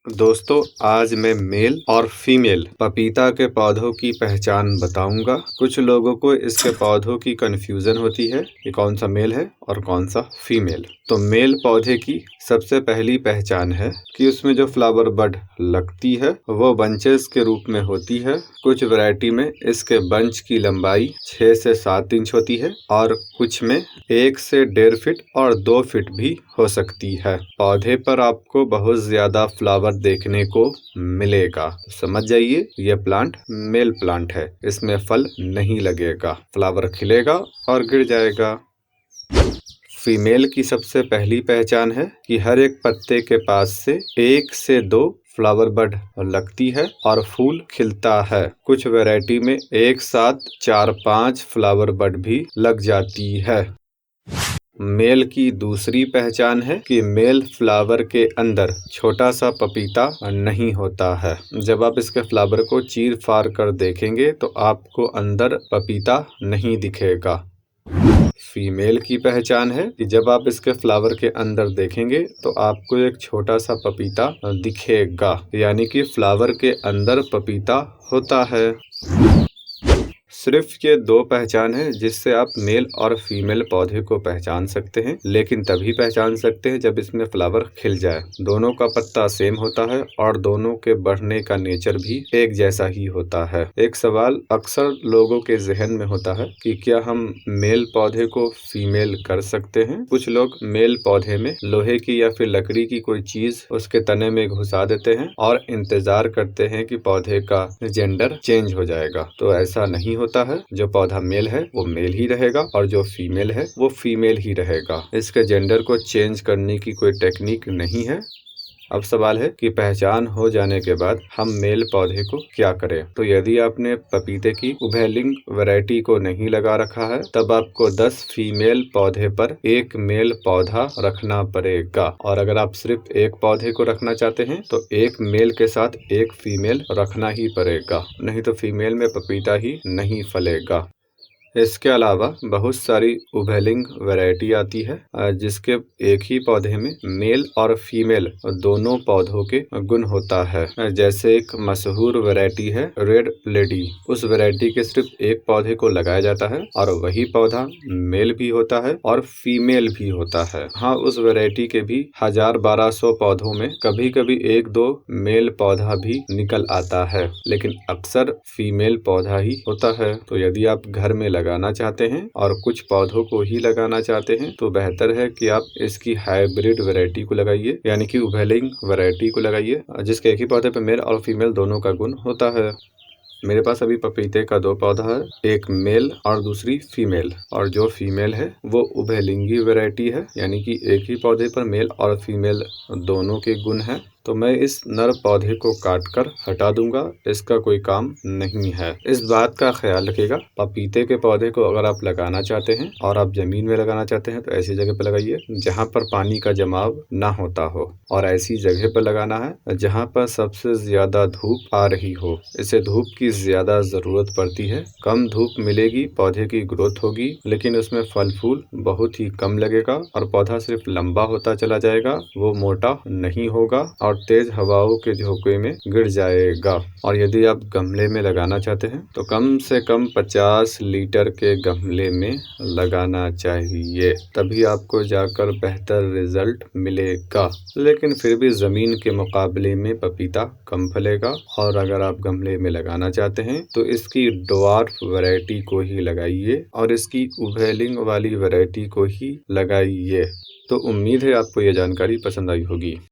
दोस्तों, आज मैं मेल और फीमेल पपीता के पौधों की पहचान बताऊंगा। कुछ लोगों को इसके पौधों की कंफ्यूजन होती है कि कौन सा मेल है और कौन सा फीमेल। तो मेल पौधे की सबसे पहली पहचान है कि उसमें जो फ्लावर बड लगती है वो बंचेस के रूप में होती है। कुछ वैरायटी में इसके बंच की लंबाई 6 से 7 इंच होती है और कुछ में 1 से 1.5 फीट और 2 फीट भी हो सकती है। पौधे पर आपको बहुत ज्यादा फ्लावर देखने को मिलेगा। समझ जाइए, ये प्लांट मेल प्लांट है, इसमें फल नहीं लगेगा, फ्लावर खिलेगा और गिर जाएगा। फीमेल की सबसे पहली पहचान है कि हर एक पत्ते के पास से 1 से 2 फ्लावर बड लगती है और फूल खिलता है। कुछ वैरायटी में एक साथ 4-5 फ्लावर बड भी लग जाती है। मेल की दूसरी पहचान है कि मेल फ्लावर के अंदर छोटा सा पपीता नहीं होता है। जब आप इसके फ्लावर को चीर फाड़ कर देखेंगे तो आपको अंदर पपीता नहीं दिखेगा। फीमेल की पहचान है कि जब आप इसके फ्लावर के अंदर देखेंगे तो आपको एक छोटा सा पपीता दिखेगा, यानी कि फ्लावर के अंदर पपीता होता है। सिर्फ ये 2 पहचान है जिससे आप मेल और फीमेल पौधे को पहचान सकते हैं, लेकिन तभी पहचान सकते हैं जब इसमें फ्लावर खिल जाए। दोनों का पत्ता सेम होता है और दोनों के बढ़ने का नेचर भी एक जैसा ही होता है। एक सवाल अक्सर लोगों के जहन में होता है कि क्या हम मेल पौधे को फीमेल कर सकते हैं। कुछ लोग मेल पौधे में लोहे की या फिर लकड़ी की कोई चीज उसके तने में घुसा देते हैं और इंतजार करते हैं कि पौधे का जेंडर चेंज हो जाएगा। तो ऐसा नहीं होता है। जो पौधा मेल है वो मेल ही रहेगा और जो फीमेल है वो फीमेल ही रहेगा। इसके जेंडर को चेंज करने की कोई टेक्निक नहीं है। अब सवाल है कि पहचान हो जाने के बाद हम मेल पौधे को क्या करें। तो यदि आपने पपीते की उभयलिंग वैरायटी को नहीं लगा रखा है तब आपको 10 फीमेल पौधे पर 1 मेल पौधा रखना पड़ेगा। और अगर आप सिर्फ एक पौधे को रखना चाहते हैं तो 1 मेल के साथ 1 फीमेल रखना ही पड़ेगा, नहीं तो फीमेल में पपीता ही नहीं फलेगा। इसके अलावा बहुत सारी उभयलिंग वैरायटी आती है जिसके एक ही पौधे में मेल और फीमेल दोनों पौधों के गुण होता है। जैसे एक मशहूर वैरायटी है रेड लेडी। उस वैरायटी के सिर्फ एक पौधे को लगाया जाता है और वही पौधा मेल भी होता है और फीमेल भी होता है। हाँ, उस वैरायटी के भी 1000-1200 पौधों में कभी कभी 1-2 मेल पौधा भी निकल आता है, लेकिन अक्सर फीमेल पौधा ही होता है। तो यदि आप घर में लगाना चाहते हैं और कुछ पौधों को ही लगाना चाहते हैं तो बेहतर है कि आप इसकी हाइब्रिड वैरायटी को लगाइए, यानी कि उभयलिंग वैरायटी को लगाइए, जिसके एक ही पौधे पर मेल और फीमेल दोनों का गुण होता है। मेरे पास अभी पपीते का 2 पौधा है, एक मेल और दूसरी फीमेल। और जो फीमेल है वो उभयलिंगी वैरायटी है, यानी कि एक ही पौधे पर मेल और फीमेल दोनों के गुण हैं। तो मैं इस नर पौधे को काटकर हटा दूंगा, इसका कोई काम नहीं है। इस बात का ख्याल रखिएगा, पपीते के पौधे को अगर आप लगाना चाहते हैं और आप जमीन में लगाना चाहते हैं तो ऐसी जगह पर लगाइए जहां पर पानी का जमाव ना होता हो, और ऐसी जगह पर लगाना है जहां पर सबसे ज्यादा धूप आ रही हो। इसे धूप की ज्यादा जरूरत पड़ती है। कम धूप मिलेगी, पौधे की ग्रोथ होगी, लेकिन उसमें फल फूल बहुत ही कम लगेगा और पौधा सिर्फ लंबा होता चला जाएगा, वो मोटा नहीं होगा और तेज हवाओं के झोंके में गिर जाएगा। और यदि आप गमले में लगाना चाहते हैं तो कम से कम 50 लीटर के गमले में लगाना चाहिए, तभी आपको जाकर बेहतर रिजल्ट मिलेगा। लेकिन फिर भी जमीन के मुकाबले में पपीता कम फलेगा। और अगर आप गमले में लगाना चाहते हैं तो इसकी ड्वार्फ वैरायटी को ही लगाइए और इसकी उभयलिंग वाली वैरायटी को ही लगाइए। तो उम्मीद है आपको यह जानकारी पसंद आई होगी।